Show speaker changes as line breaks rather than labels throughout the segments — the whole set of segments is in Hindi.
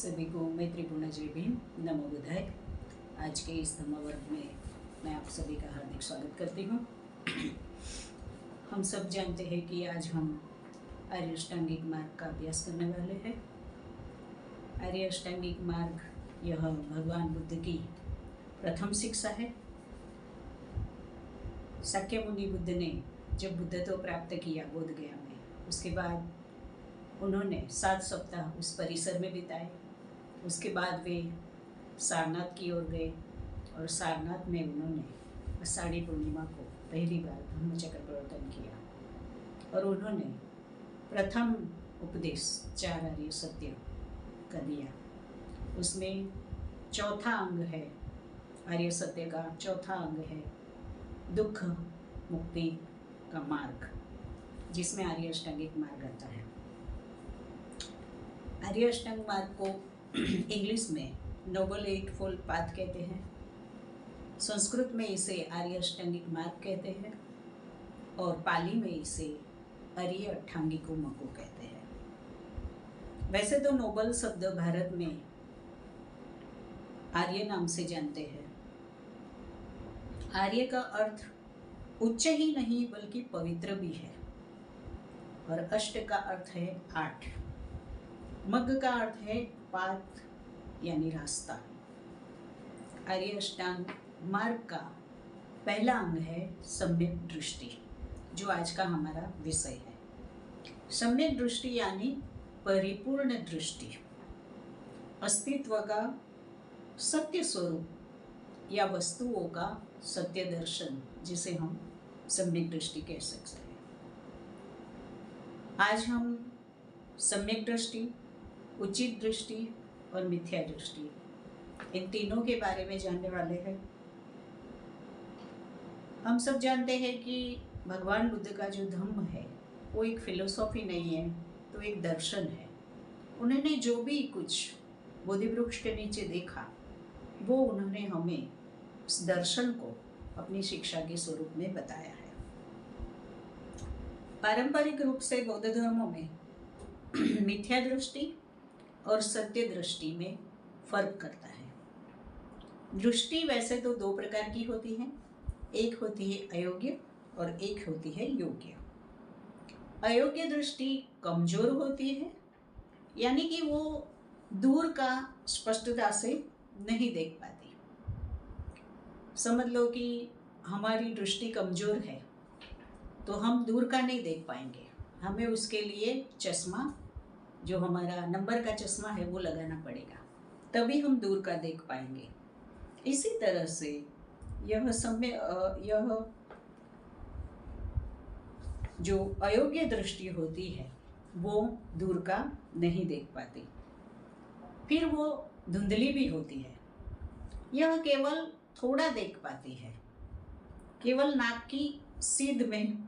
सभी को मैत्रीपूर्ण जय भीम, नमो बुद्धाय। आज के इस धम्म वर्ग में मैं आप सभी का हार्दिक स्वागत करती हूँ। हम सब जानते हैं कि आज हम आर्य अष्टांगिक मार्ग का अभ्यास करने वाले हैं। आर्य अष्टांगिक मार्ग यह भगवान बुद्ध की प्रथम शिक्षा है। शाक्य मुनि बुद्ध ने जब बुद्धत्व प्राप्त किया बोध गया में, उसके बाद उन्होंने 7 सप्ताह उस परिसर में बिताए। उसके बाद वे सारनाथ की ओर गए और सारनाथ में उन्होंने आषाढ़ी पूर्णिमा को पहली बार धम्मचक्र प्रवर्तन किया और उन्होंने प्रथम उपदेश 4 आर्य सत्य का दिया। उसमें चौथा अंग है, आर्य सत्य का चौथा अंग है दुख मुक्ति का मार्ग, जिसमें आर्य अष्टांगिक मार्ग आता है। आर्य अष्टांग मार्ग को इंग्लिश में नोबल एट फोल्ड पाथ कहते हैं, संस्कृत में इसे आर्य अष्टांगिक मार्ग कहते हैं और पाली में इसे आर्य अष्टांगिको मको कहते हैं। वैसे तो नोबल शब्द भारत में आर्य नाम से जानते हैं। आर्य का अर्थ उच्च ही नहीं बल्कि पवित्र भी है और अष्ट का अर्थ है 8, मग का अर्थ है पाथ यानी रास्ता। आर्य अष्टांग मार्ग का पहला अंग है सम्यक दृष्टि, जो आज का हमारा विषय है। सम्यक दृष्टि यानी परिपूर्ण दृष्टि, अस्तित्व का सत्य स्वरूप या वस्तुओं का सत्य दर्शन, जिसे हम सम्यक दृष्टि कह सकते हैं। आज हम सम्यक दृष्टि, उचित दृष्टि और मिथ्या दृष्टि, इन तीनों के बारे में जानने वाले हैं। हम सब जानते हैं कि भगवान बुद्ध का जो धम्म है वो एक फिलोसॉफी नहीं है, तो एक दर्शन है। उन्होंने जो भी कुछ बोधि वृक्ष के नीचे देखा वो उन्होंने हमें उस दर्शन को अपनी शिक्षा के स्वरूप में बताया है। पारंपरिक रूप से बौद्ध धर्मों में मिथ्या दृष्टि और सत्य दृष्टि में फर्क करता है। दृष्टि वैसे तो 2 प्रकार की होती है, एक होती है अयोग्य और एक होती है योग्य। अयोग्य दृष्टि कमजोर होती है, यानी कि वो दूर का स्पष्टता से नहीं देख पाती। समझ लो कि हमारी दृष्टि कमजोर है तो हम दूर का नहीं देख पाएंगे, हमें उसके लिए चश्मा, जो हमारा नंबर का चश्मा है, वो लगाना पड़ेगा, तभी हम दूर का देख पाएंगे। इसी तरह से यह जो अयोग्य दृष्टि होती है वो दूर का नहीं देख पाती, फिर वो धुंधली भी होती है। यह केवल थोड़ा देख पाती है, केवल नाक की सीध में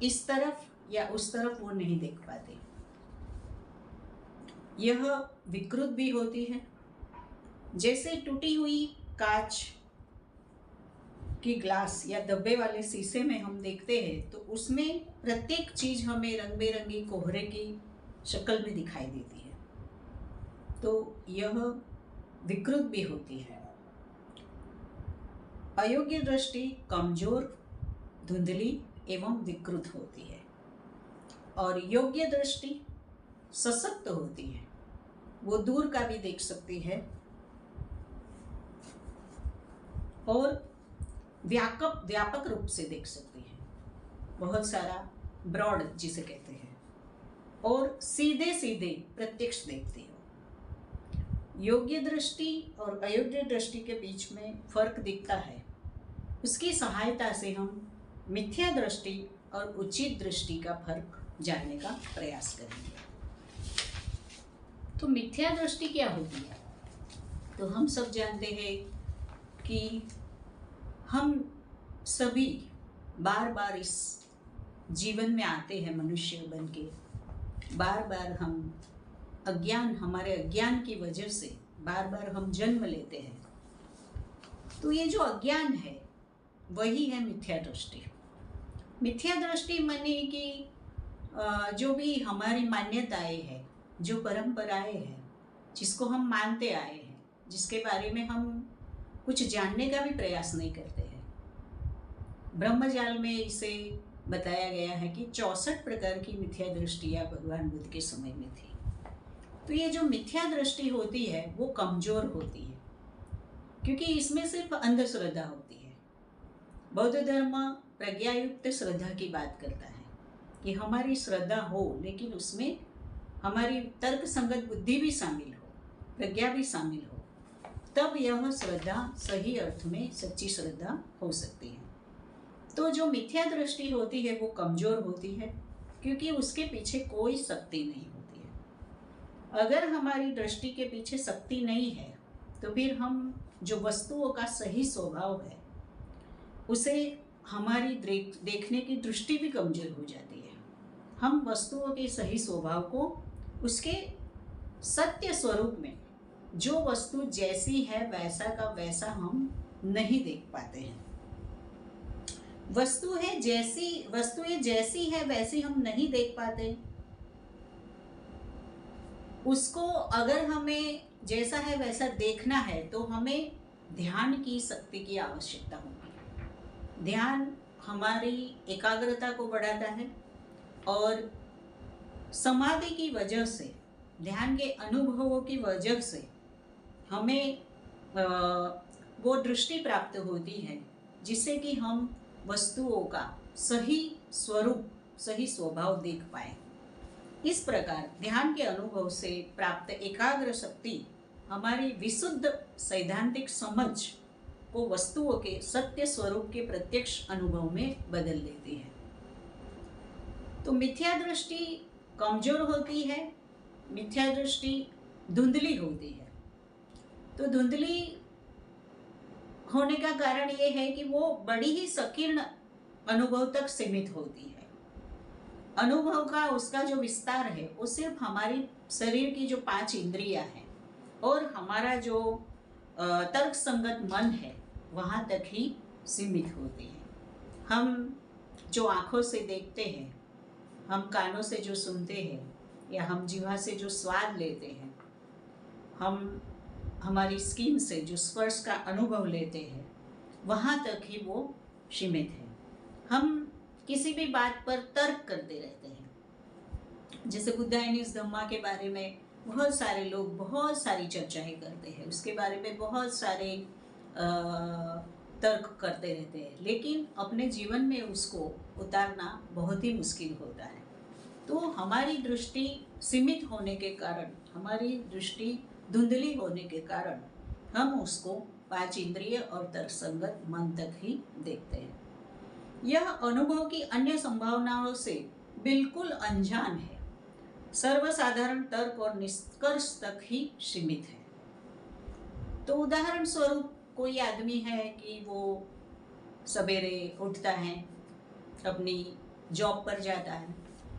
इस तरफ या उस तरफ वो नहीं देख पाती। यह विकृत भी होती है, जैसे टूटी हुई कांच की ग्लास या डब्बे वाले शीशे में हम देखते हैं तो उसमें प्रत्येक चीज हमें रंग बिरंगी कोहरे की शक्ल में दिखाई देती है, तो यह विकृत भी होती है। अयोग्य दृष्टि कमजोर, धुंधली एवं विकृत होती है और योग्य दृष्टि सशक्त होती है, वो दूर का भी देख सकती है और व्यापक रूप से देख सकती है, बहुत सारा ब्रॉड जिसे कहते हैं, और सीधे सीधे प्रत्यक्ष देखती हो। योग्य दृष्टि और अयोग्य दृष्टि के बीच में फर्क दिखता है, उसकी सहायता से हम मिथ्या दृष्टि और उचित दृष्टि का फर्क जानने का प्रयास करेंगे। तो मिथ्या दृष्टि क्या होती है? तो हम सब जानते हैं कि हम सभी बार बार इस जीवन में आते हैं मनुष्य बन के, बार बार हम हमारे अज्ञान की वजह से बार बार हम जन्म लेते हैं। तो ये जो अज्ञान है वही है मिथ्या दृष्टि। मिथ्या दृष्टि माने कि जो भी हमारी मान्यताएं हैं, जो परंपराएं हैं, जिसको हम मानते आए हैं, जिसके बारे में हम कुछ जानने का भी प्रयास नहीं करते हैं। ब्रह्मजाल में इसे बताया गया है कि 64 प्रकार की मिथ्या दृष्टियां भगवान बुद्ध के समय में थी। तो ये जो मिथ्या दृष्टि होती है वो कमजोर होती है, क्योंकि इसमें सिर्फ अंधश्रद्धा होती है। बौद्ध धर्म प्रज्ञायुक्त श्रद्धा की बात करता है कि हमारी श्रद्धा हो, लेकिन उसमें हमारी तर्क संगत बुद्धि भी शामिल हो, प्रज्ञा भी शामिल हो, तब यह श्रद्धा सही अर्थ में सच्ची श्रद्धा हो सकती है। तो जो मिथ्या दृष्टि होती है वो कमजोर होती है, क्योंकि उसके पीछे कोई शक्ति नहीं होती है। अगर हमारी दृष्टि के पीछे शक्ति नहीं है तो फिर हम जो वस्तुओं का सही स्वभाव है उसे हमारी देखने की दृष्टि भी कमजोर हो जाती है। हम वस्तुओं के सही स्वभाव को उसके सत्य स्वरूप में, जो वस्तु जैसी है वैसा का वैसा हम नहीं देख पाते हैं। वस्तुएं जैसी है वैसी हम नहीं देख पाते। उसको अगर हमें जैसा है वैसा देखना है तो हमें ध्यान की शक्ति की आवश्यकता होगी। ध्यान हमारी एकाग्रता को बढ़ाता है और समाधि की वजह से, ध्यान के अनुभवों की वजह से हमें वो दृष्टि प्राप्त होती है जिससे कि हम वस्तुओं का सही स्वरूप, सही स्वभाव देख पाए। इस प्रकार ध्यान के अनुभव से प्राप्त एकाग्र शक्ति हमारी विशुद्ध सैद्धांतिक समझ को वस्तुओं के सत्य स्वरूप के प्रत्यक्ष अनुभव में बदल देती है। तो मिथ्या दृष्टि कमजोर होती है, मिथ्या दृष्टि धुंधली होती है। तो धुंधली होने का कारण ये है कि वो बड़ी ही संकीर्ण अनुभव तक सीमित होती है। अनुभव का उसका जो विस्तार है वो सिर्फ हमारी शरीर की जो 5 इंद्रियां हैं और हमारा जो तर्क संगत मन है वहाँ तक ही सीमित होती है। हम जो आँखों से देखते हैं, हम कानों से जो सुनते हैं, या हम जीवा से जो स्वाद लेते हैं, हम हमारी स्किन से जो स्पर्श का अनुभव लेते हैं, वहाँ तक ही वो सीमित है। हम किसी भी बात पर तर्क करते रहते हैं। जैसे बुद्धायनिस धम्मा के बारे में बहुत सारे लोग बहुत सारी चर्चाएं करते हैं, उसके बारे में बहुत सारे तर्क करते रहते हैं, लेकिन अपने जीवन में उसको उतारना बहुत ही मुश्किल होता है। तो हमारी दृष्टि सीमित होने के कारण, हमारी दृष्टि धुंधली होने के कारण हम उसको 5 इंद्रिय और तर्कसंगत मन तक ही देखते हैं। यह अनुभव की अन्य संभावनाओं से बिल्कुल अनजान है, सर्वसाधारण तर्क और निष्कर्ष तक ही सीमित है। तो उदाहरण स्वरूप कोई आदमी है कि वो सवेरे उठता है, अपनी जॉब पर जाता है,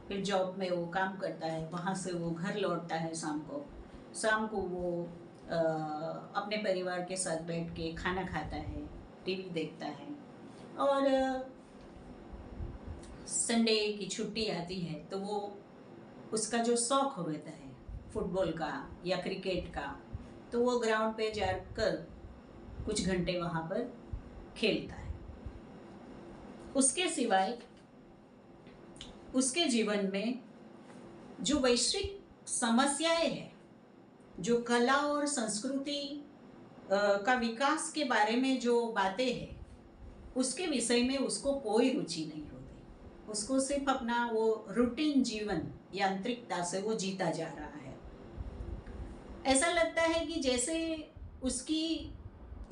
फिर जॉब में वो काम करता है, वहाँ से वो घर लौटता है शाम को वो अपने परिवार के साथ बैठ के खाना खाता है, टीवी देखता है, और संडे की छुट्टी आती है तो वो उसका जो शौक होता है फुटबॉल का या क्रिकेट का, तो वो ग्राउंड पे जाकर कुछ घंटे वहाँ पर खेलता है। उसके सिवाय उसके जीवन में जो वैश्विक समस्याएं हैं, जो कला और संस्कृति का विकास के बारे में जो बातें हैं, उसके विषय में उसको कोई रुचि नहीं होती। उसको सिर्फ अपना वो रूटीन जीवन, यांत्रिकता से वो जीता जा रहा है। ऐसा लगता है कि जैसे उसकी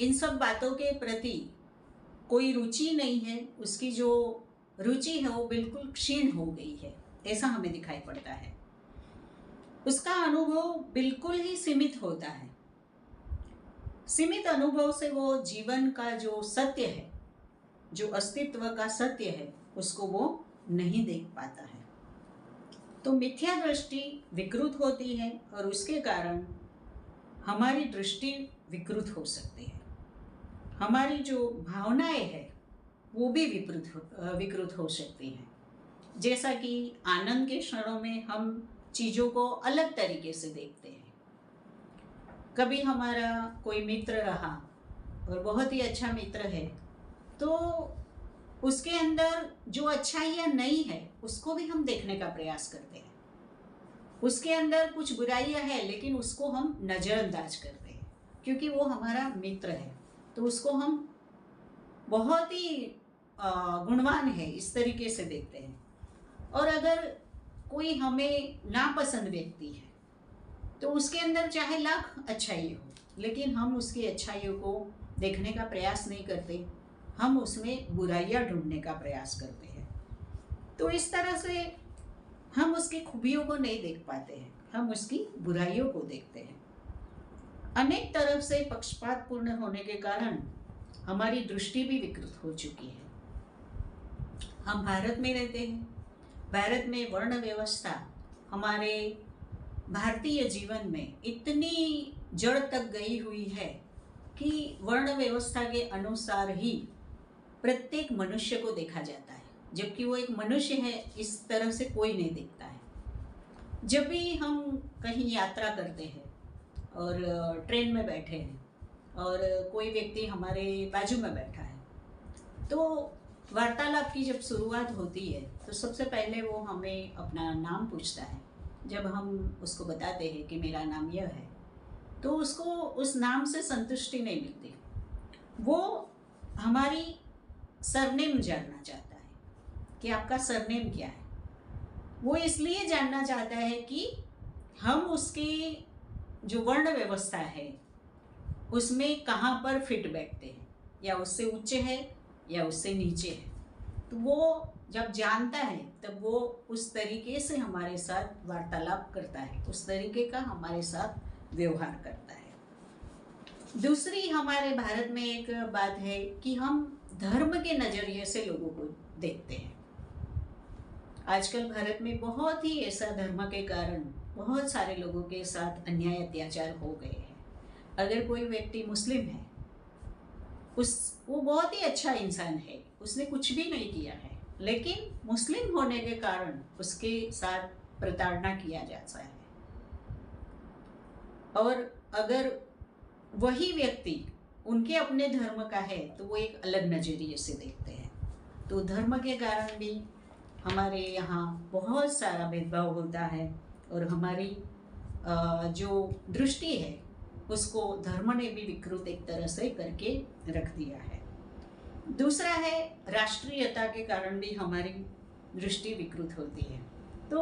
इन सब बातों के प्रति कोई रुचि नहीं है, उसकी जो रुचि है वो बिल्कुल क्षीण हो गई है, ऐसा हमें दिखाई पड़ता है। उसका अनुभव बिल्कुल ही सीमित होता है। सीमित अनुभव से वो जीवन का जो सत्य है, जो अस्तित्व का सत्य है, उसको वो नहीं देख पाता है। तो मिथ्या दृष्टि विकृत होती है और उसके कारण हमारी दृष्टि विकृत हो सकती है। हमारी जो भावनाएं हैं वो भी विकृत हो सकती हैं। जैसा कि आनंद के क्षणों में हम चीज़ों को अलग तरीके से देखते हैं, कभी हमारा कोई मित्र रहा और बहुत ही अच्छा मित्र है, तो उसके अंदर जो अच्छाइयाँ नहीं है उसको भी हम देखने का प्रयास करते हैं। उसके अंदर कुछ बुराइयाँ हैं लेकिन उसको हम नज़रअंदाज करते हैं, क्योंकि वो हमारा मित्र है, तो उसको हम बहुत ही गुणवान है इस तरीके से देखते हैं। और अगर कोई हमें नापसंद व्यक्ति है तो उसके अंदर चाहे लाख अच्छाई हो लेकिन हम उसकी अच्छाइयों को देखने का प्रयास नहीं करते, हम उसमें बुराइयां ढूंढने का प्रयास करते हैं। तो इस तरह से हम उसकी खूबियों को नहीं देख पाते हैं, हम उसकी बुराइयों को देखते हैं। अनेक तरफ से पक्षपातपूर्ण होने के कारण हमारी दृष्टि भी विकृत हो चुकी है। हम भारत में रहते हैं, भारत में वर्ण व्यवस्था हमारे भारतीय जीवन में इतनी जड़ तक गई हुई है कि वर्ण व्यवस्था के अनुसार ही प्रत्येक मनुष्य को देखा जाता है, जबकि वो एक मनुष्य है इस तरह से कोई नहीं देखता है। जब भी हम कहीं यात्रा करते हैं और ट्रेन में बैठे हैं और कोई व्यक्ति हमारे बाजू में बैठा है, तो वार्तालाप की जब शुरुआत होती है तो सबसे पहले वो हमें अपना नाम पूछता है। जब हम उसको बताते हैं कि मेरा नाम यह है, तो उसको उस नाम से संतुष्टि नहीं मिलती, वो हमारी सरनेम जानना चाहता है कि आपका सरनेम क्या है। वो इसलिए जानना चाहता है कि हम उसके जो वर्ण व्यवस्था है उसमें कहाँ पर फिट बैठते हैं, या उससे उच्च है या उससे नीचे है। तो वो जब जानता है तब वो उस तरीके से हमारे साथ वार्तालाप करता है, उस तरीके का हमारे साथ व्यवहार करता है। दूसरी हमारे भारत में एक बात है कि हम धर्म के नज़रिए से लोगों को देखते हैं। आजकल भारत में बहुत ही ऐसा धर्म के कारण बहुत सारे लोगों के साथ अन्याय अत्याचार हो गए हैं। अगर कोई व्यक्ति मुस्लिम है, वो बहुत ही अच्छा इंसान है, उसने कुछ भी नहीं किया है, लेकिन मुस्लिम होने के कारण उसके साथ प्रताड़ना किया जाता है। और अगर वही व्यक्ति उनके अपने धर्म का है तो वो एक अलग नज़रिए से देखते हैं। तो धर्म के कारण भी हमारे यहाँ बहुत सारा भेदभाव होता है और हमारी जो दृष्टि है उसको धर्म ने भी विकृत एक तरह से करके रख दिया है। दूसरा है राष्ट्रीयता के कारण भी हमारी दृष्टि विकृत होती है। तो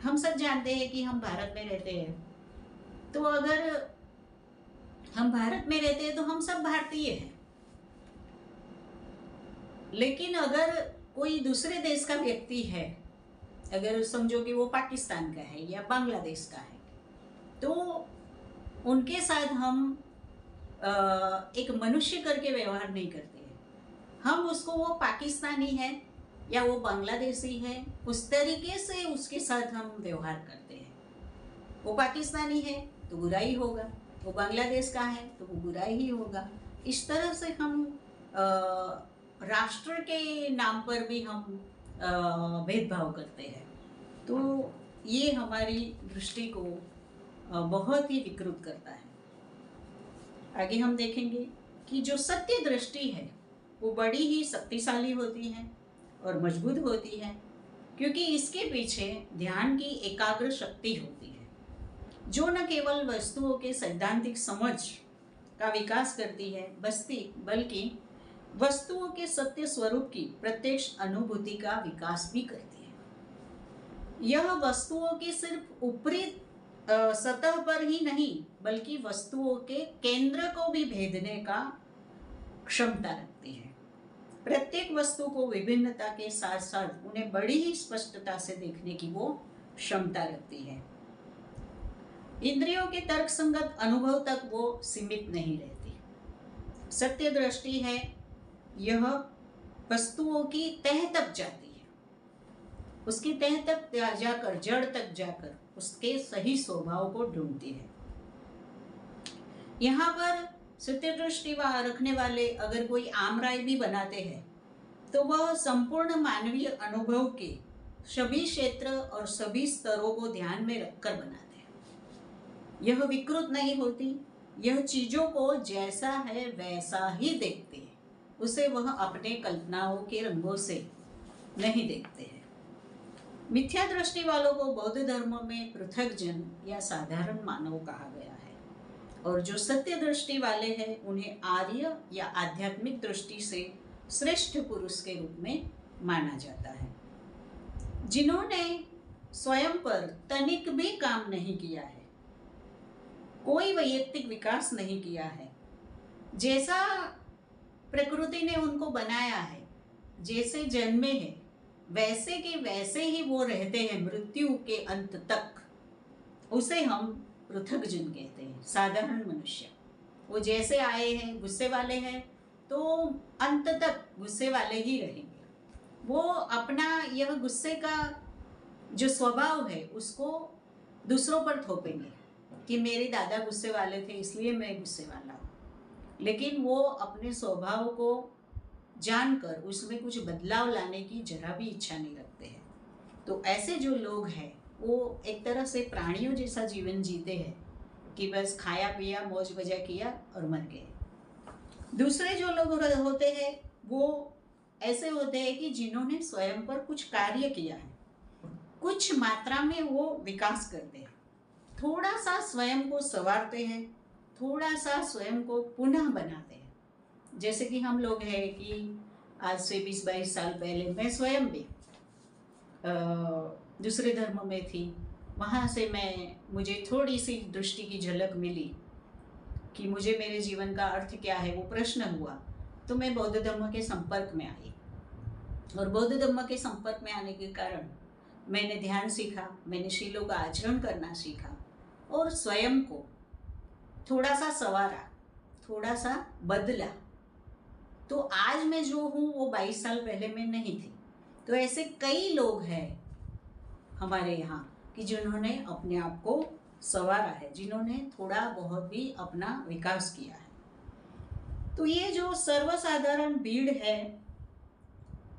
हम सब जानते हैं कि हम भारत में रहते हैं, तो अगर हम भारत में रहते हैं तो हम सब भारतीय हैं, लेकिन अगर कोई दूसरे देश का व्यक्ति है, अगर समझो कि वो पाकिस्तान का है या बांग्लादेश का है, तो उनके साथ हम एक मनुष्य करके व्यवहार नहीं करते हैं। हम उसको वो पाकिस्तानी है या वो बांग्लादेशी है उस तरीके से उसके साथ हम व्यवहार करते हैं। वो पाकिस्तानी है तो बुराई होगा, वो बांग्लादेश का है तो वो बुराई ही होगा। इस तरह से हम राष्ट्र के नाम पर भी हम भेदभाव करते हैं। तो ये हमारी दृष्टि को बहुत ही विकृत करता है। आगे हम देखेंगे कि जो सत्य दृष्टि है वो बड़ी ही शक्तिशाली होती है और मजबूत होती है, क्योंकि इसके पीछे ध्यान की एकाग्र शक्ति होती है, जो न केवल वस्तुओं के सैद्धांतिक समझ का विकास करती है बल्कि वस्तुओं के सत्य स्वरूप की प्रत्यक्ष अनुभूति का विकास भी करती है। यह वस्तुओं की सिर्फ ऊपरी सतह पर ही नहीं बल्कि वस्तुओं के केंद्र को भी भेदने का क्षमता रखती है। प्रत्येक वस्तु को विभिन्नता के साथ साथ उन्हें बड़ी ही स्पष्टता से देखने की वो क्षमता रखती है। इंद्रियों के तर्कसंगत अनुभव तक वो सीमित नहीं रहती। सत्य दृष्टि है, यह वस्तुओं की तह तक जाती है, उसकी तह तक जाकर, जड़ तक जाकर उसके सही स्वभाव को ढूंढती है। यहाँ पर सत्य दृष्टि रखने वाले अगर कोई आम राय भी बनाते हैं तो वह संपूर्ण मानवीय अनुभव के सभी क्षेत्र और सभी स्तरों को ध्यान में रखकर बनाते हैं। यह विकृत नहीं होती, यह चीजों को जैसा है वैसा ही देखते हैं, उसे वह अपने कल्पनाओं के रंगों से नहीं देखते हैं। मिथ्या दृष्टि वालों को बौद्ध धर्म में पृथकजन या साधारण मानव कहा गया है, और जो सत्य दृष्टि वाले हैं उन्हें आर्य या आध्यात्मिक दृष्टि से श्रेष्ठ पुरुष के रूप में माना जाता है। जिन्होंने स्वयं पर तनिक भी काम नहीं किया है, कोई वैयक्तिक विकास नहीं किया है, जैसा प्रकृति ने उनको बनाया है, जैसे जन्मे हैं वैसे के वैसे ही वो रहते हैं मृत्यु के अंत तक, उसे हम पृथकजन कहते हैं, साधारण मनुष्य। वो जैसे आए हैं, गुस्से वाले हैं, तो अंत तक गुस्से वाले ही रहेंगे। वो अपना यह गुस्से का जो स्वभाव है उसको दूसरों पर थोपेंगे कि मेरे दादा गुस्से वाले थे इसलिए मैं गुस्से वाला हूँ, लेकिन वो अपने स्वभाव को जानकर उसमें कुछ बदलाव लाने की जरा भी इच्छा नहीं रखते हैं। तो ऐसे जो लोग हैं वो एक तरह से प्राणियों जैसा जीवन जीते हैं कि बस खाया पिया मौज मजा किया और मर गए। दूसरे जो लोग होते हैं वो ऐसे होते हैं कि जिन्होंने स्वयं पर कुछ कार्य किया है, कुछ मात्रा में वो विकास करते हैं, थोड़ा सा स्वयं को संवारते हैं, थोड़ा सा स्वयं को पुनः बनाते हैं। जैसे कि हम लोग हैं कि आज से 20-22 साल पहले मैं स्वयं भी दूसरे धर्म में थी, वहाँ से मुझे थोड़ी सी दृष्टि की झलक मिली कि मुझे मेरे जीवन का अर्थ क्या है, वो प्रश्न हुआ, तो मैं बौद्ध धर्म के संपर्क में आई। और बौद्ध धर्म के संपर्क में आने के कारण मैंने ध्यान सीखा, मैंने शीलों का आचरण करना सीखा और स्वयं को थोड़ा सा संवारा, थोड़ा सा बदला। तो आज मैं जो हूँ वो 22 साल पहले मैं नहीं थी। तो ऐसे कई लोग हैं हमारे यहाँ कि जिन्होंने अपने आप को संवारा है, जिन्होंने थोड़ा बहुत भी अपना विकास किया है। तो ये जो सर्वसाधारण भीड़ है,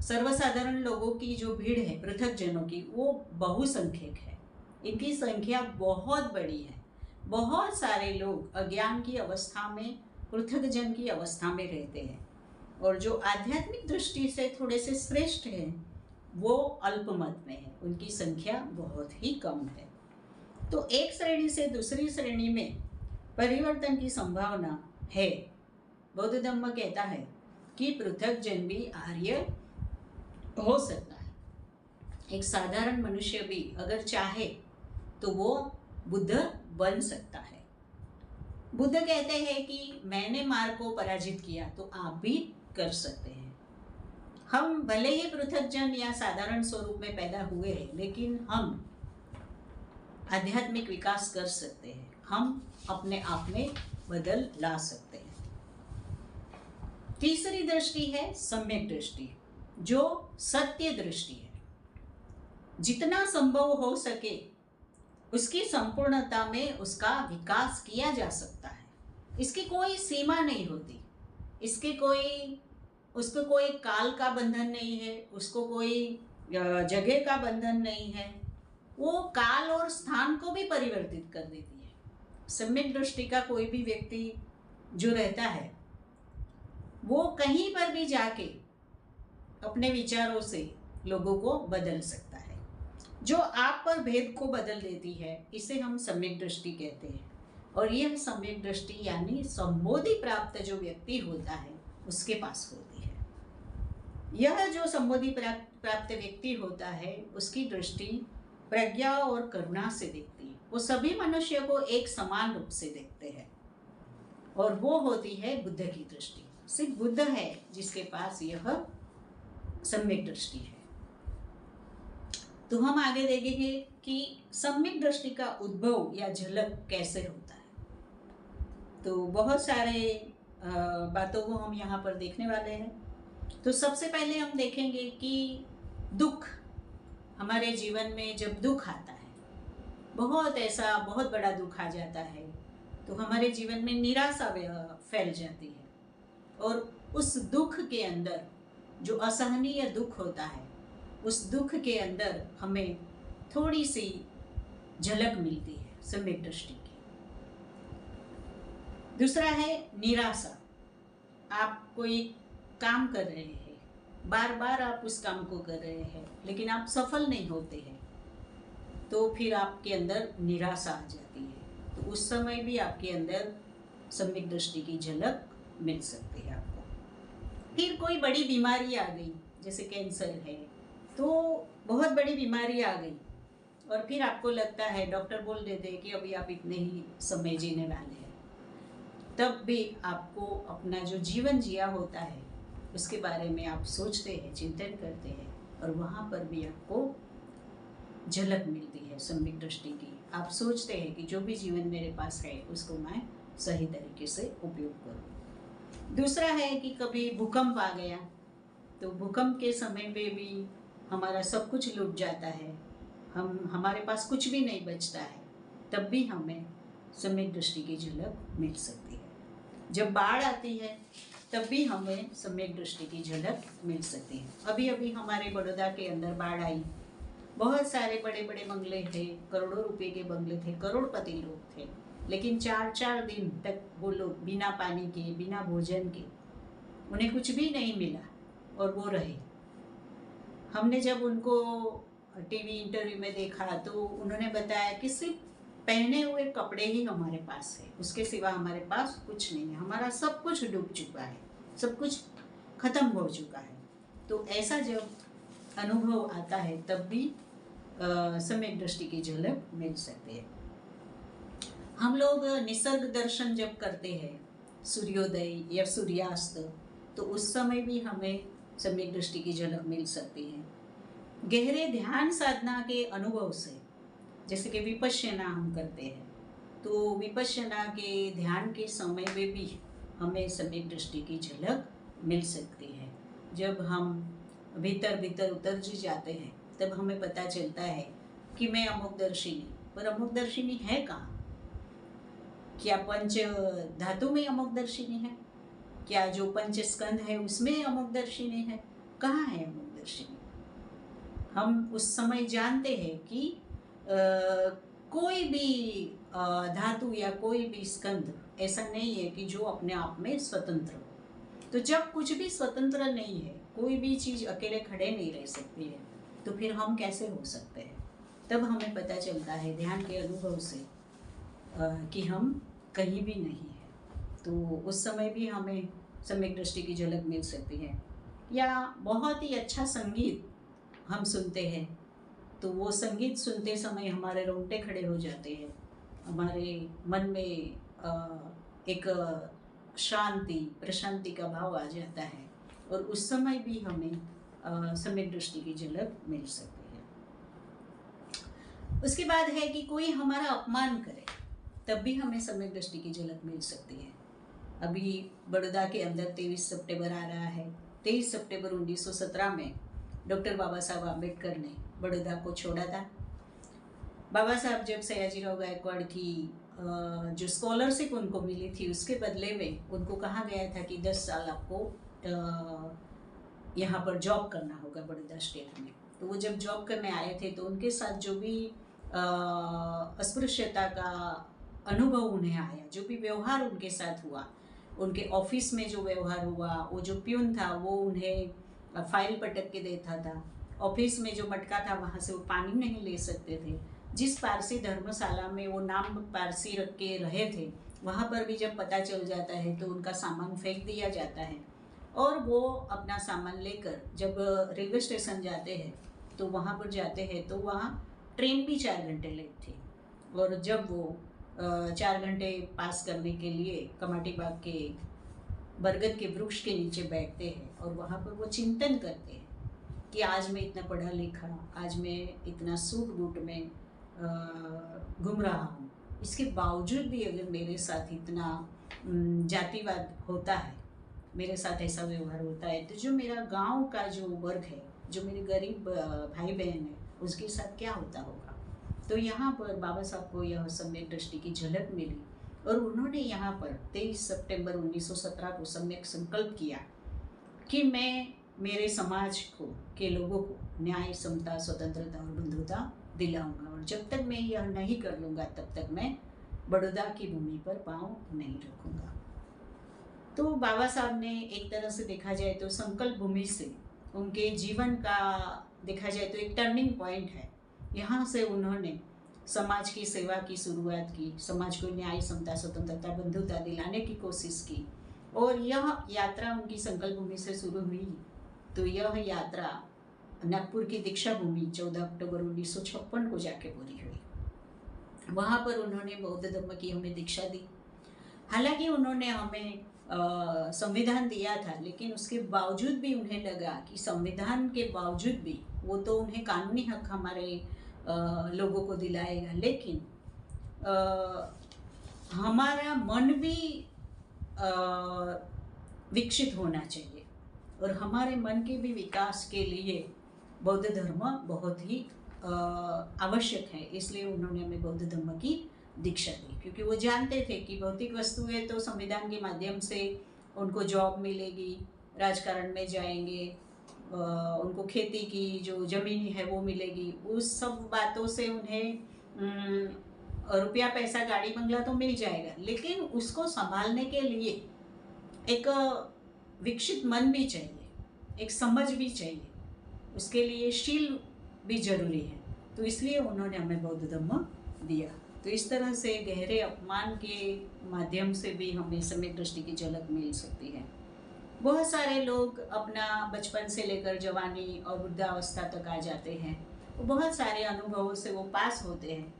सर्वसाधारण लोगों की जो भीड़ है पृथकजनों की, वो बहुसंख्यक है, इनकी संख्या बहुत बड़ी है। बहुत सारे लोग अज्ञान की अवस्था में, पृथकजन की अवस्था में रहते हैं, और जो आध्यात्मिक दृष्टि से थोड़े से श्रेष्ठ हैं वो अल्पमत में है, उनकी संख्या बहुत ही कम है। तो एक श्रेणी से दूसरी श्रेणी में परिवर्तन की संभावना है। बौद्ध धर्म कहता है कि पृथकजन भी आर्य हो सकता है। एक साधारण मनुष्य भी अगर चाहे तो वो बुद्ध बन सकता है। बुद्ध कहते हैं कि मैंने मार्ग को पराजित किया तो आप भी कर सकते हैं। हम भले ही पृथकजन या साधारण स्वरूप में पैदा हुए हैं, लेकिन हम आध्यात्मिक विकास कर सकते हैं, हम अपने आप में बदल ला सकते हैं। तीसरी दृष्टि है सम्यक दृष्टि, जो सत्य दृष्टि है। जितना संभव हो सके उसकी संपूर्णता में उसका विकास किया जा सकता है। इसकी कोई सीमा नहीं होती, उसको कोई काल का बंधन नहीं है, उसको कोई जगह का बंधन नहीं है। वो काल और स्थान को भी परिवर्तित कर देती है। सम्यक दृष्टि का कोई भी व्यक्ति जो रहता है वो कहीं पर भी जाके अपने विचारों से लोगों को बदल सकता है। जो आप पर भेद को बदल देती है इसे हम सम्यक दृष्टि कहते हैं। और यह सम्यक दृष्टि यानी संबोधि प्राप्त जो व्यक्ति होता है उसके पास होती है। यह जो संबोधि प्राप्त व्यक्ति होता है उसकी दृष्टि प्रज्ञा और करुणा से देखती है। वो सभी मनुष्य को एक समान रूप से देखते हैं, और वो होती है बुद्ध की दृष्टि। सिर्फ बुद्ध है जिसके पास यह सम्यक दृष्टि है। तो हम आगे देखेंगे कि सम्यक दृष्टि का उद्भव या झलक कैसे होता है। तो बहुत सारे बातों को हम यहाँ पर देखने वाले हैं। तो सबसे पहले हम देखेंगे कि दुख, हमारे जीवन में जब दुख आता है, बहुत बड़ा दुख आ जाता है, तो हमारे जीवन में निराशा फैल जाती है। और उस दुख के अंदर जो असहनीय दुख होता है, उस दुख के अंदर हमें थोड़ी सी झलक मिलती है सम्यक दृष्टि की। दूसरा है निराशा। आप कोई काम कर रहे हैं, बार बार आप उस काम को कर रहे हैं, लेकिन आप सफल नहीं होते हैं, तो फिर आपके अंदर निराशा आ जाती है। तो उस समय भी आपके अंदर सम्यक दृष्टि की झलक मिल सकती है आपको। फिर कोई बड़ी बीमारी आ गई, जैसे कैंसर है, तो बहुत बड़ी बीमारी आ गई और फिर आपको लगता है, डॉक्टर बोल देते हैं कि अभी आप इतने ही समय जीने वाले हैं, तब भी आपको अपना जो जीवन जिया होता है उसके बारे में आप सोचते हैं, चिंतन करते हैं, और वहाँ पर भी आपको झलक मिलती है सम्यक दृष्टि की। आप सोचते हैं कि जो भी जीवन मेरे पास है उसको मैं सही तरीके से उपयोग करूँ। दूसरा है कि कभी भूकंप आ गया, तो भूकंप के समय पे भी हमारा सब कुछ लूट जाता है, हमारे पास कुछ भी नहीं बचता है, तब भी हमें सम्यक दृष्टि की झलक मिल सकती है। जब बाढ़ आती है तब भी हमें सम्यक दृष्टि की झलक मिल सकती है। अभी अभी हमारे बड़ौदा के अंदर बाढ़ आई, बहुत सारे बड़े बड़े बंगले थे, करोड़ों रुपए के बंगले थे, करोड़पति लोग थे, लेकिन 4-4 दिन तक वो लोग बिना पानी के, बिना भोजन के, उन्हें कुछ भी नहीं मिला और वो रहे। हमने जब उनको टीवी इंटरव्यू में देखा तो उन्होंने बताया कि सिर्फ पहने हुए कपड़े ही हमारे पास है, उसके सिवा हमारे पास कुछ नहीं है, हमारा सब कुछ डूब चुका है, सब कुछ खत्म हो चुका है। तो ऐसा जब अनुभव आता है तब भी सम्यक दृष्टि की झलक मिल सकती है। हम लोग निसर्ग दर्शन जब करते हैं, सूर्योदय या सूर्यास्त, तो उस समय भी हमें सम्यक दृष्टि की झलक मिल सकती है। गहरे ध्यान साधना के अनुभव से, जैसे कि विपश्यना हम करते हैं, तो विपश्यना के ध्यान के समय में भी हमें सम्यक दृष्टि की झलक मिल सकती है। जब हम भीतर भीतर उतर जी जाते हैं तब हमें पता चलता है कि मैं अमोघदर्शिनी, पर अमोघदर्शिनी है कहाँ? क्या पंच धातु में अमोघदर्शिनी है? क्या जो पंच स्कंध है उसमें अमोघदर्शिनी है? कहाँ है अमोघदर्शिनी? हम उस समय जानते हैं कि कोई भी धातु या कोई भी स्कंध ऐसा नहीं है कि जो अपने आप में स्वतंत्र हो। तो जब कुछ भी स्वतंत्र नहीं है, कोई भी चीज़ अकेले खड़े नहीं रह सकती है, तो फिर हम कैसे हो सकते हैं? तब हमें पता चलता है ध्यान के अनुभव से कि हम कहीं भी नहीं है। तो उस समय भी हमें सम्यक दृष्टि की झलक मिल सकती है। या बहुत ही अच्छा संगीत हम सुनते हैं, तो वो संगीत सुनते समय हमारे रोंगटे खड़े हो जाते हैं, हमारे मन में एक शांति, प्रशांति का भाव आ जाता है, और उस समय भी हमें सम्यक दृष्टि की झलक मिल सकती है। उसके बाद है कि कोई हमारा अपमान करे, तब भी हमें सम्यक दृष्टि की झलक मिल सकती है। अभी बड़ौदा के अंदर 23 सितंबर आ रहा है। 23 सितंबर 1917 में डॉक्टर बाबा साहब आम्बेडकर ने बड़ौदा को छोड़ा था। बाबा साहब जब सयाजीराव गायकवाड़ की जो स्कॉलरशिप उनको मिली थी, उसके बदले में उनको कहा गया था कि 10 साल आपको यहाँ पर जॉब करना होगा बड़ौदा स्टेट में। तो वो जब जॉब करने आए थे तो उनके साथ जो भी अस्पृश्यता का अनुभव उन्हें आया, जो भी व्यवहार उनके साथ हुआ, उनके ऑफिस में जो व्यवहार हुआ, वो जो प्यून था वो उन्हें फाइल पटक के देता था, ऑफिस में जो मटका था वहाँ से वो पानी नहीं ले सकते थे, जिस पारसी धर्मशाला में वो नाम पारसी रख के रहे थे, वहाँ पर भी जब पता चल जाता है तो उनका सामान फेंक दिया जाता है, और वो अपना सामान लेकर जब रेलवे स्टेशन जाते हैं तो वहाँ पर जाते हैं तो वहाँ ट्रेन भी 4 घंटे लेट थी, और जब वो 4 घंटे पास करने के लिए कमाटी बाग के बरगद के वृक्ष के नीचे बैठते हैं और वहाँ पर वो चिंतन करते हैं कि आज मैं इतना पढ़ा लिखा, आज मैं इतना सूट बूट में घूम रहा हूँ, इसके बावजूद भी अगर मेरे साथ इतना जातिवाद होता है, मेरे साथ ऐसा व्यवहार होता है, तो जो मेरा गांव का जो वर्ग है, जो मेरे गरीब भाई बहन है, उसके साथ क्या होता होगा। तो यहाँ पर बाबा साहब को यह सम्यक दृष्टि की झलक मिली और उन्होंने यहाँ पर 23 सितंबर 1917 को सम्यक संकल्प किया कि मैं मेरे समाज को के लोगों को न्याय, समता, स्वतंत्रता और बंधुता दिलाऊंगा, और जब तक मैं यह नहीं कर लूँगा तब तक मैं बड़ौदा की भूमि पर पाँव नहीं रखूंगा। तो बाबा साहब ने एक तरह से देखा जाए तो संकल्प भूमि से उनके जीवन का देखा जाए तो एक टर्निंग पॉइंट है। यहाँ से उन्होंने समाज की सेवा की शुरुआत की, समाज को न्याय, समता, स्वतंत्रता, बंधुता दिलाने की कोशिश की, और यह यात्रा उनकी संकल्प भूमि से शुरू हुई। तो यह यात्रा नागपुर की दीक्षा भूमि 14 अक्टूबर 1956 को जाके पूरी हुई। वहाँ पर उन्होंने बौद्ध धर्म की हमें दीक्षा दी। हालांकि उन्होंने हमें संविधान दिया था, लेकिन उसके बावजूद भी उन्हें लगा कि संविधान के बावजूद भी वो तो उन्हें कानूनी हक हमारे लोगों को दिलाएगा, लेकिन हमारा मन भी विकसित होना चाहिए, और हमारे मन के भी विकास के लिए बौद्ध धर्म बहुत ही आवश्यक है। इसलिए उन्होंने हमें बौद्ध धर्म की दीक्षा दी, क्योंकि वो जानते थे कि भौतिक वस्तुएं तो संविधान के माध्यम से उनको जॉब मिलेगी, राजकारण में जाएंगे, उनको खेती की जो ज़मीन है वो मिलेगी, उस सब बातों से उन्हें रुपया, पैसा, गाड़ी, बंगला तो मिल जाएगा, लेकिन उसको संभालने के लिए एक विकसित मन भी चाहिए, एक समझ भी चाहिए, उसके लिए शील भी जरूरी है। तो इसलिए उन्होंने हमें बौद्ध धर्म दिया। तो इस तरह से गहरे अपमान के माध्यम से भी हमें सम्यक दृष्टि की झलक मिल सकती है। बहुत सारे लोग अपना बचपन से लेकर जवानी और वृद्धावस्था तक आ जाते हैं, बहुत सारे अनुभवों से वो पास होते हैं।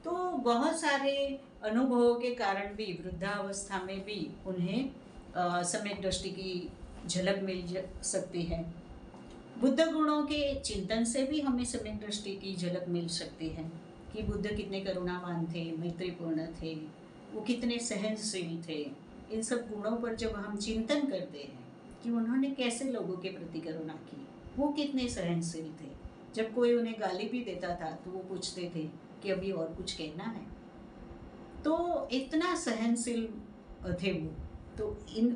तो बहुत सारे अनुभवों के कारण भी वृद्धावस्था में भी उन्हें सम्यक दृष्टि की झलक मिल सकती है। बुद्ध गुणों के चिंतन से भी हमें सम्यक दृष्टि की झलक मिल सकती है कि बुद्ध कितने करुणावान थे, मैत्रीपूर्ण थे, वो कितने सहनशील थे। इन सब गुणों पर जब हम चिंतन करते हैं कि उन्होंने कैसे लोगों के प्रति करुणा की, वो कितने सहनशील थे, जब कोई उन्हें गाली भी देता था तो वो पूछते थे कि अभी और कुछ कहना है, तो इतना सहनशील थे वो। तो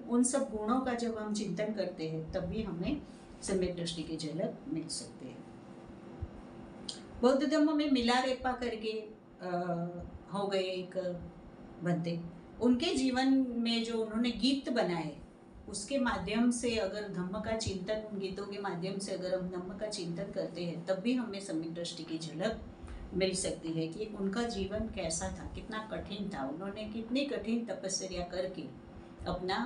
उन सब गुणों का जब हम चिंतन करते हैं तब भी हमें सम्यक दृष्टि की झलक मिल सकती है। बौद्ध धर्म में मिलारेप्पा करके हो गए एक बंदे, उनके जीवन में जो उन्होंने गीत बनाए उसके माध्यम से अगर धम्म का चिंतन, उन गीतों के माध्यम से अगर हम धम्म का चिंतन करते हैं तब भी हमें सम्यक दृष्टि की झलक मिल सकती है कि उनका जीवन कैसा था, कितना कठिन था, उन्होंने कितनी कठिन तपस्या करके अपना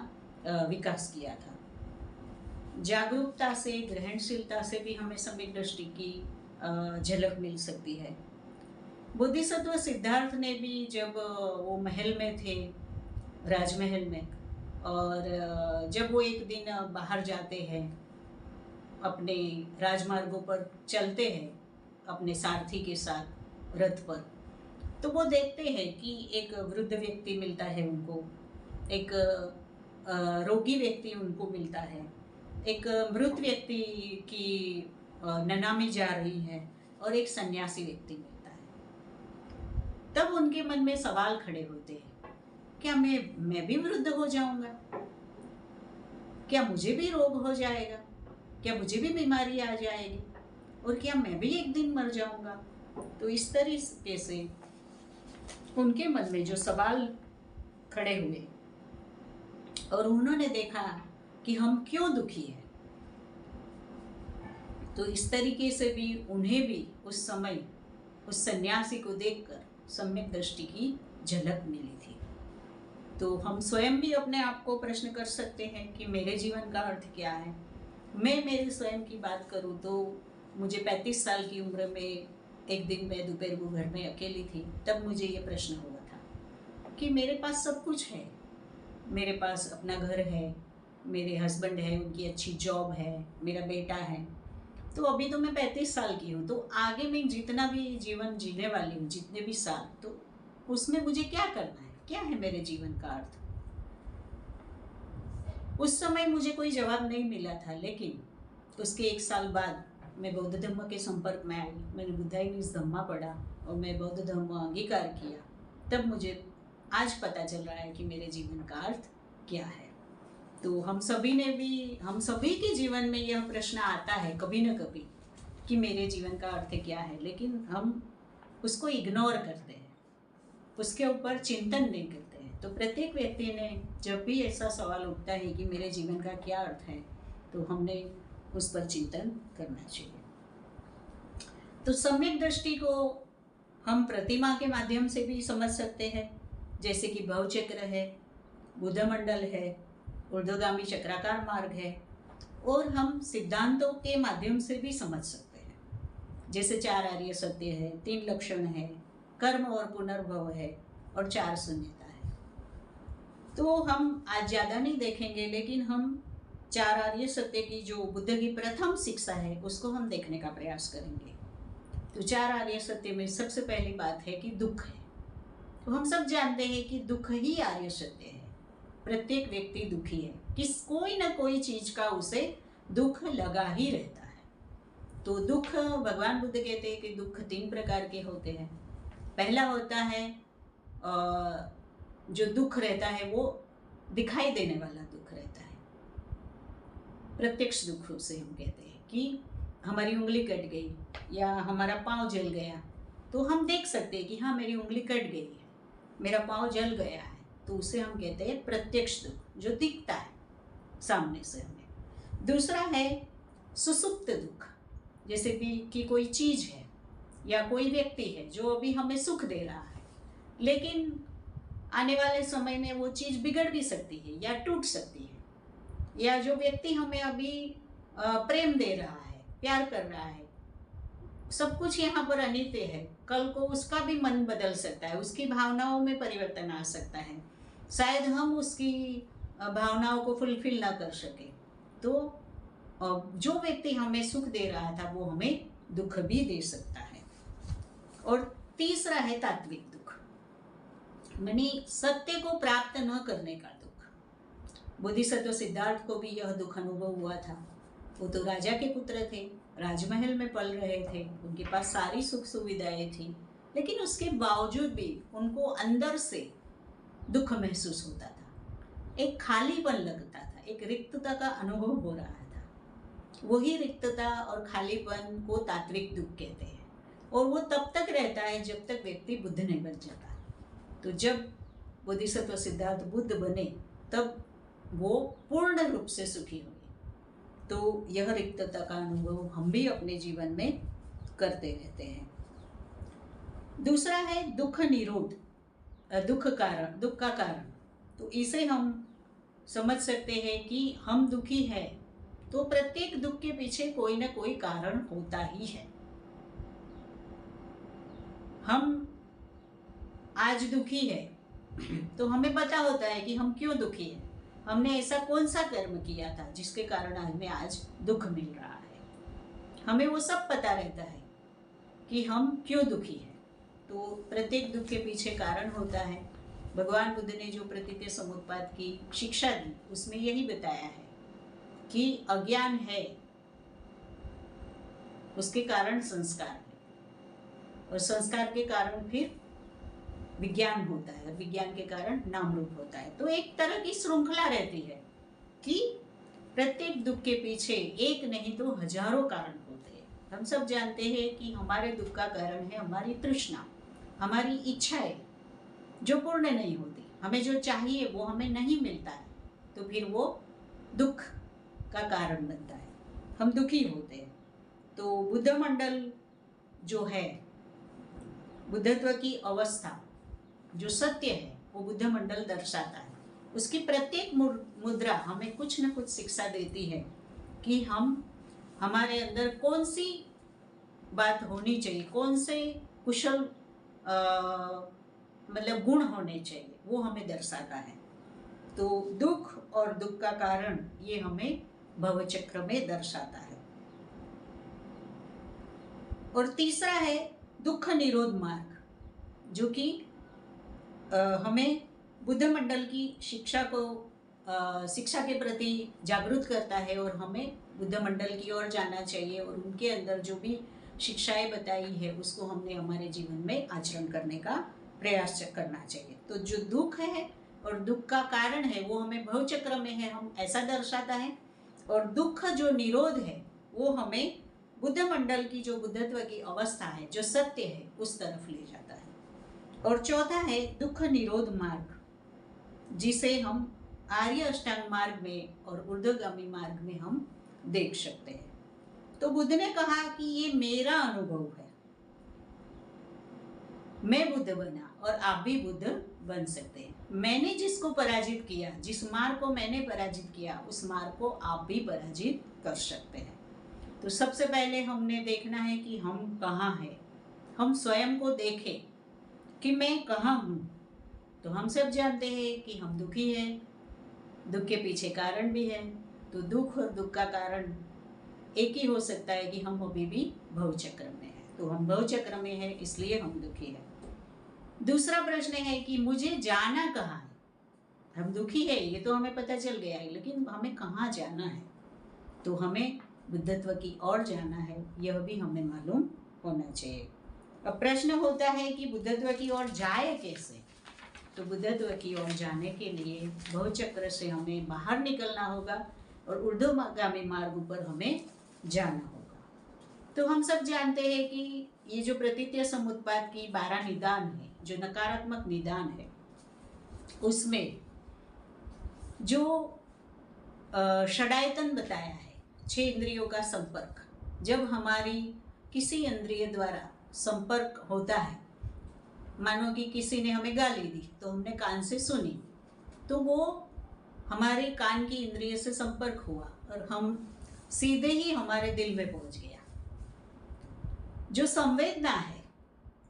विकास किया था। जागरूकता से, ग्रहणशीलता से भी हमें सम्यक दृष्टि की झलक मिल सकती है। बोधिसत्व सिद्धार्थ ने भी जब वो महल में थे, राजमहल में, और जब वो एक दिन बाहर जाते हैं, अपने राजमार्गों पर चलते हैं अपने सारथी के साथ रथ पर, तो वो देखते हैं कि एक वृद्ध व्यक्ति मिलता है उनको, एक रोगी व्यक्ति उनको मिलता है, एक मृत व्यक्ति की ननामी जा रही है, और एक सन्यासी व्यक्ति मिलता है। तब उनके मन में सवाल खड़े होते हैं, क्या मैं भी वृद्ध हो जाऊंगा? क्या मुझे भी रोग हो जाएगा? क्या मुझे भी बीमारी आ जाएगी? और क्या मैं भी एक दिन मर जाऊंगा? तो इस तरीके से उनके मन में जो सवाल खड़े हुए और उन्होंने देखा कि हम क्यों दुखी हैं, तो इस तरीके से भी उन्हें भी उस समय उस सन्यासी को देखकर सम्यक दृष्टि की झलक मिली थी। तो हम स्वयं भी अपने आप को प्रश्न कर सकते हैं कि मेरे जीवन का अर्थ क्या है। मैं मेरे स्वयं की बात करूं तो मुझे 35 साल की उम्र में एक दिन मैं दोपहर को घर में अकेली थी, तब मुझे ये प्रश्न हुआ था कि मेरे पास सब कुछ है, मेरे पास अपना घर है, मेरे हस्बैंड है, उनकी अच्छी जॉब है, मेरा बेटा है, तो अभी तो मैं 35 साल की हूँ, तो आगे मैं जितना भी जीवन जीने वाली हूँ, जितने भी साल, तो उसमें मुझे क्या करना है, क्या है मेरे जीवन का अर्थ। उस समय मुझे कोई जवाब नहीं मिला था, लेकिन उसके 1 साल बाद मैं बौद्ध धर्म के संपर्क में आई, मैंने बुद्धाइनिस धम्मा पढ़ा और मैं बौद्ध धर्म अंगीकार किया। तब मुझे आज पता चल रहा है कि मेरे जीवन का अर्थ क्या है। तो हम सभी के जीवन में यह प्रश्न आता है कभी न कभी कि मेरे जीवन का अर्थ क्या है, लेकिन हम उसको इग्नोर करते हैं। उसके ऊपर चिंतन नहीं करते हैं। तो प्रत्येक व्यक्ति ने जब भी ऐसा सवाल उठता है कि मेरे जीवन का क्या अर्थ है, तो हमने उस पर चिंतन करना चाहिए। तो सम्यक दृष्टि को हम प्रतिमा के माध्यम से भी समझ सकते हैं, जैसे कि भवचक्र है, बुध मंडल है, ऊर्ध्वगामी चक्राकार मार्ग है, और हम सिद्धांतों के माध्यम से भी समझ सकते हैं, जैसे 4 आर्य सत्य है, 3 लक्षण है, कर्म और पुनर्भव है, और 4 शून्यता है। तो हम आज ज़्यादा नहीं देखेंगे, लेकिन हम 4 आर्य सत्य की जो बुद्ध की प्रथम शिक्षा है उसको हम देखने का प्रयास करेंगे। तो 4 आर्य सत्य में सबसे पहली बात है कि दुख है। तो हम सब जानते हैं कि दुख ही आर्य सत्य है। प्रत्येक व्यक्ति दुखी है, कोई ना कोई चीज का उसे दुख लगा ही रहता है। तो दुख, भगवान बुद्ध कहते हैं कि दुख 3 प्रकार के होते हैं। पहला होता है जो दुख रहता है वो दिखाई देने वाला दुख रहता है, प्रत्यक्ष दुख उसे हम कहते हैं कि हमारी उंगली कट गई या हमारा पाँव जल गया, तो हम देख सकते हैं कि हाँ मेरी उंगली कट गई है, मेरा पाँव जल गया है, तो उसे हम कहते हैं प्रत्यक्ष दुख, जो दिखता है सामने से हमें। दूसरा है सुसुप्त दुख, जैसे कि कोई चीज़ है या कोई व्यक्ति है जो अभी हमें सुख दे रहा है, लेकिन आने वाले समय में वो चीज़ बिगड़ भी सकती है या टूट सकती है, या जो व्यक्ति हमें अभी प्रेम दे रहा है, प्यार कर रहा है, सब कुछ यहाँ पर अनित्य है, कल को उसका भी मन बदल सकता है, उसकी भावनाओं में परिवर्तन आ सकता है, शायद हम उसकी भावनाओं को फुलफिल ना कर सके। तो जो व्यक्ति हमें सुख दे रहा था वो हमें दुख भी दे सकता है। और तीसरा है तात्विक दुख, मानी सत्य को प्राप्त न करने का दुख। बोधिसत्व सिद्धार्थ को भी यह दुख अनुभव हुआ था। वो तो राजा के पुत्र थे, राजमहल में पल रहे थे, उनके पास सारी सुख सुविधाएं थी, लेकिन उसके बावजूद भी उनको अंदर से दुख महसूस होता था, एक खालीपन लगता था, एक रिक्तता का अनुभव हो रहा था। वही रिक्तता और खालीपन को तात्विक दुख कहते हैं, और वो तब तक रहता है जब तक व्यक्ति बुद्ध नहीं बन जाता। तो जब बोधिसत्व सिद्धार्थ बुद्ध बने तब वो पूर्ण रूप से सुखी हुए। तो यह रिक्तता का अनुभव हम भी अपने जीवन में करते रहते हैं। दूसरा है दुख निरोध, दुख का कारण। तो इसे हम समझ सकते हैं कि हम दुखी हैं तो प्रत्येक दुख के पीछे कोई ना कोई कारण होता ही है। हम आज दुखी है तो हमें पता होता है कि हम क्यों दुखी हैं, हमने ऐसा कौन सा कर्म किया था जिसके कारण हमें आज दुख मिल रहा है। हमें वो सब पता रहता है कि हम क्यों दुखी हैं। तो प्रत्येक दुख के पीछे कारण होता है। भगवान बुद्ध ने जो प्रतीत्य समुत्पाद की शिक्षा दी उसमें यही बताया है कि अज्ञान है, उसके कारण संस्कार है, और संस्कार के कारण फिर विज्ञान होता है, और विज्ञान के कारण नाम रूप होता है। तो एक तरह की श्रृंखला रहती है कि प्रत्येक दुख के पीछे एक नहीं तो हजारों कारण होते हैं। हम सब जानते हैं कि हमारे दुख का कारण है हमारी तृष्णा, हमारी इच्छाएं जो पूर्ण नहीं होती। हमें जो चाहिए वो हमें नहीं मिलता है, तो फिर वो दुख का कारण बनता है, हम दुखी होते हैं। तो बुद्ध मंडल जो है, बुद्धत्व की अवस्था जो सत्य है वो बुद्ध मंडल दर्शाता है। उसकी प्रत्येक मुद्रा हमें कुछ न कुछ शिक्षा देती है कि हम हमारे अंदर कौन सी बात होनी चाहिए, कौन से कुशल मतलब गुण होने चाहिए, वो हमें दर्शाता है। तो दुख और दुख का कारण ये हमें भवचक्र में दर्शाता है। और तीसरा है दुख निरोध मार्ग, जो कि हमें बुद्ध मंडल की शिक्षा के प्रति जागरूक करता है, और हमें बुद्ध मंडल की ओर जाना चाहिए, और उनके अंदर जो भी शिक्षाएं बताई है उसको हमने हमारे जीवन में आचरण करने का प्रयास करना चाहिए। तो जो दुख है और दुख का कारण है वो हमें भवचक्र में है, हम ऐसा दर्शाता है, और दुख जो निरोध है वो हमें बुद्ध मंडल की जो बुद्धत्व की अवस्था है, जो सत्य है, उस तरफ ले जाता है। और चौथा है दुख निरोध मार्ग, जिसे हम आर्य अष्टांग मार्ग में और ऊर्ध्वगामी मार्ग में हम देख सकते हैं। तो बुद्ध ने कहा कि ये मेरा अनुभव है, मैं बुद्ध बना और आप भी बुद्ध बन सकते हैं। मैंने जिसको पराजित किया, जिस मार्ग को मैंने पराजित किया, उस मार्ग को आप भी पराजित कर सकते हैं। तो सबसे पहले हमने देखना है कि हम कहाँ हैं। हम स्वयं को देखें कि मैं कहाँ हूँ। तो हम सब जानते हैं कि हम दुखी हैं, दुख के पीछे कारण भी है। तो दुख और दुख का कारण एक ही हो सकता है कि हम अभी भी भवचक्र में हैं। तो हम भवचक्र में हैं, इसलिए हम दुखी हैं। दूसरा प्रश्न है कि मुझे जाना कहाँ है। हम दुखी है ये तो हमें पता चल गया है, लेकिन हमें कहाँ जाना है। तो हमें बुद्धत्व की ओर जाना है, यह भी हमें मालूम होना चाहिए। अब प्रश्न होता है कि बुद्धत्व की ओर जाए कैसे। तो बुद्धत्व की ओर जाने के लिए भवचक्र से हमें बाहर निकलना होगा और ऊर्ध्वगामी मार्ग पर हमें जाना होगा। तो हम सब जानते हैं कि ये जो प्रतीत्य समुत्पाद की 12 निदान है, जो नकारात्मक निदान है, उसमें जो षडायतन बताया है, 6 इंद्रियों का संपर्क, जब हमारी किसी इंद्रिय द्वारा संपर्क होता है, मानो कि किसी ने हमें गाली दी तो हमने कान से सुनी, तो वो हमारे कान की इंद्रिय से संपर्क हुआ और हम सीधे ही हमारे दिल में पहुंच गया। जो संवेदना है,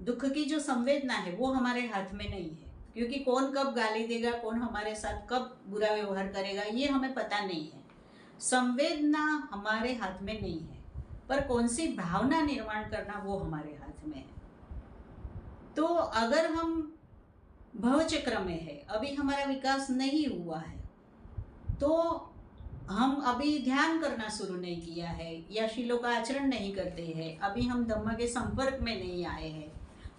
दुख की जो संवेदना है, वो हमारे हाथ में नहीं है, क्योंकि कौन कब गाली देगा, कौन हमारे साथ कब बुरा व्यवहार करेगा, ये हमें पता नहीं है। संवेदना हमारे हाथ में नहीं है, पर कौन सी भावना निर्माण करना वो हमारे हाथ में है। तो अगर हम भवचक्र में है, अभी हमारा विकास नहीं हुआ है, तो हम अभी ध्यान करना शुरू नहीं किया है या शीलों का आचरण नहीं करते हैं, अभी हम धम्म के संपर्क में नहीं आए हैं,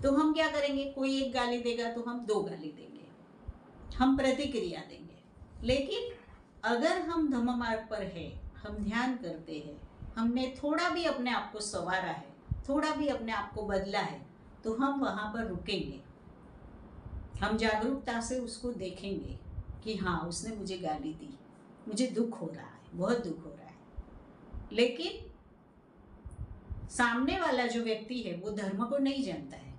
तो हम क्या करेंगे, कोई एक गाली देगा तो हम 2 गाली देंगे, हम प्रतिक्रिया देंगे। लेकिन अगर हम धम्म मार्ग पर है, हम ध्यान करते हैं, हमने थोड़ा भी अपने आप को संवारा है, थोड़ा भी अपने आप को बदला है, तो हम वहाँ पर रुकेंगे। हम जागरूकता से उसको देखेंगे कि हाँ, उसने मुझे गाली दी, मुझे दुख हो रहा है, बहुत दुख हो रहा है। लेकिन सामने वाला जो व्यक्ति है वो धर्म को नहीं जानता है।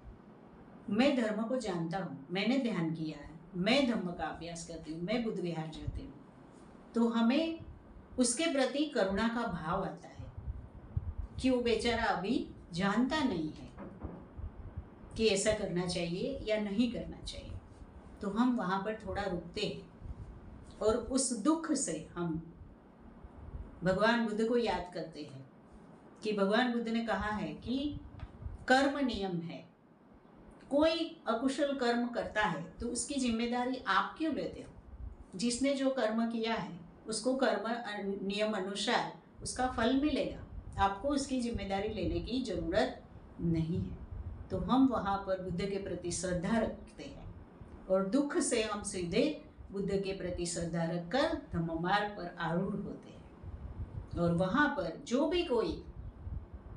मैं धर्म को जानता हूँ, मैंने ध्यान किया है, मैं धम्म का अभ्यास करती हूँ, मैं बुद्ध विहार जाती हूँ। तो हमें उसके प्रति करुणा का भाव आता है कि वो बेचारा अभी जानता नहीं है कि ऐसा करना चाहिए या नहीं करना चाहिए। तो हम वहाँ पर थोड़ा रुकते हैं और उस दुख से हम भगवान बुद्ध को याद करते हैं कि भगवान बुद्ध ने कहा है कि कर्म नियम है, कोई अकुशल कर्म करता है तो उसकी जिम्मेदारी आप क्यों लेते हो। जिसने जो कर्म किया है उसको कर्म नियम अनुसार उसका फल मिलेगा, आपको उसकी जिम्मेदारी लेने की जरूरत नहीं है। तो हम वहाँ पर बुद्ध के प्रति श्रद्धा रखते हैं और दुख से हम सीधे बुद्ध के प्रति श्रद्धा रखकर धम्म मार्ग पर आरूढ़ होते हैं। और वहाँ पर जो भी कोई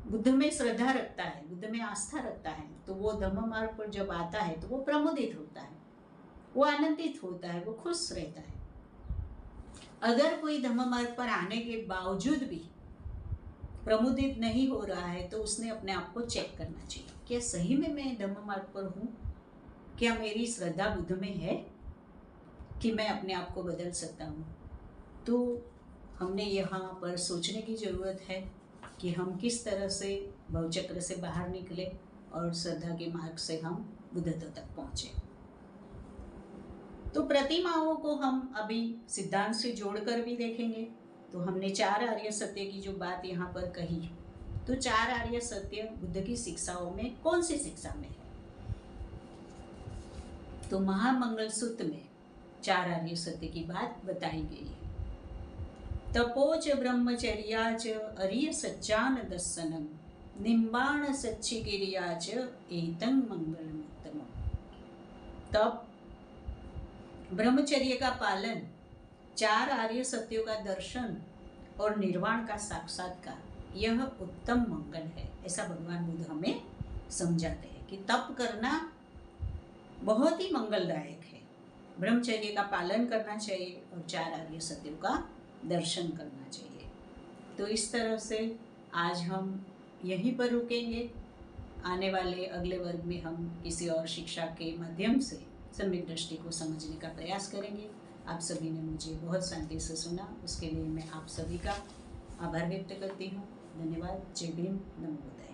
बुद्ध में श्रद्धा रखता है, बुद्ध में आस्था रखता है, तो वो धम्म मार्ग पर जब आता है तो वो प्रमुदित होता है, वो आनंदित होता है, वो खुश रहता है। अगर कोई धम्म मार्ग पर आने के बावजूद भी प्रमुदित नहीं हो रहा है तो उसने अपने आप को चेक करना चाहिए, क्या सही में मैं धम्म मार्ग पर हूँ, क्या मेरी श्रद्धा बुद्ध में है कि मैं अपने आप को बदल सकता हूँ। तो हमने यहाँ पर सोचने की ज़रूरत है कि हम किस तरह से भवचक्र से बाहर निकले और श्रद्धा के मार्ग से हम बुद्धत्व तक पहुँचे। तो प्रतिमाओं को हम अभी सिद्धांत से जोड़कर भी देखेंगे। तो हमने 4 आर्य सत्य की जो बात यहाँ पर कही, तो 4 आर्य सत्य बुद्ध की शिक्षाओं में कौन सी शिक्षा में है। तो महामंगल सूत्र में 4 आर्य सत्य की बात बताई गई है। तपोच ब्रह्मचर्याच अरिय सच्चान दर्शनम निम्बाण सच्ची क्रियाच एतं मंगलमुत्तम। तप, ब्रह्मचर्य का पालन, 4 आर्य सत्यों का दर्शन और निर्वाण का साक्षात्कार, यह उत्तम मंगल है। ऐसा भगवान बुद्ध हमें समझाते हैं कि तप करना बहुत ही मंगलदायक है। ब्रह्मचर्य का पालन करना चाहिए और 4 आर्य सत्यों का दर्शन करना चाहिए। तो इस तरह से आज हम यहीं पर रुकेंगे। आने वाले अगले वर्ग में हम किसी और शिक्षा के माध्यम से सम्यक दृष्टि को समझने का प्रयास करेंगे। आप सभी ने मुझे बहुत शांति से सुना, उसके लिए मैं आप सभी का आभार व्यक्त करती हूँ। धन्यवाद। जय भीम। नमो बुद्धाय।